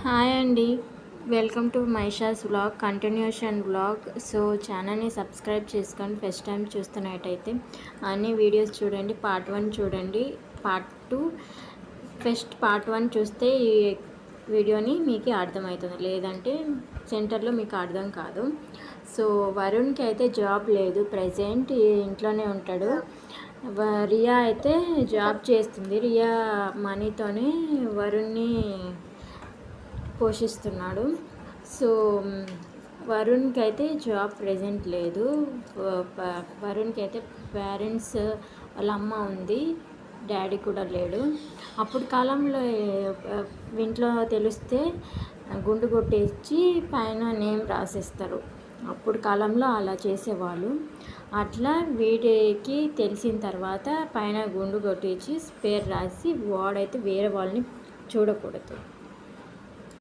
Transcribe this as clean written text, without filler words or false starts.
Hi అండి. Welcome to మైషాస్ vlog continuation vlog. So ఛానల్ని సబ్స్క్రైబ్ చేసుకొని ఫస్ట్ టైం చూస్తున్నట్టయితే అన్ని వీడియోస్ చూడండి. పార్ట్ 1 చూడండి, పార్ట్ 2 పార్ట్ 1 చూస్తే ఈ వీడియోని మీకు అర్థమవుతుంది, లేదంటే సెంటర్లో మీకు అర్థం కాదు. సో వరుణ్కి అయితే జాబ్ లేదు, ప్రజెంట్ ఇంట్లోనే ఉంటాడు. రియా అయితే జాబ్ చేస్తుంది. రియా మనీతోనే వరుణ్ని పోషిస్తున్నాడు. సో వరుణ్కి అయితే జాబ్ ప్రెజెంట్ లేదు. వరుణ్కి అయితే పేరెంట్స్ వాళ్ళ అమ్మ ఉంది, డాడీ కూడా లేడు. అప్పుడు కాలంలో ఇంట్లో తెలిస్తే గుండు కొట్టేసి పైన నేమ్ రాసేస్తారు. అప్పుడు కాలంలో అలా చేసేవాళ్ళు. అట్లా వీడికి తెలిసిన తర్వాత పైన గుండు కొట్టేసి పేరు రాసి వాడైతే వేరే వాళ్ళని చూడకూడదు.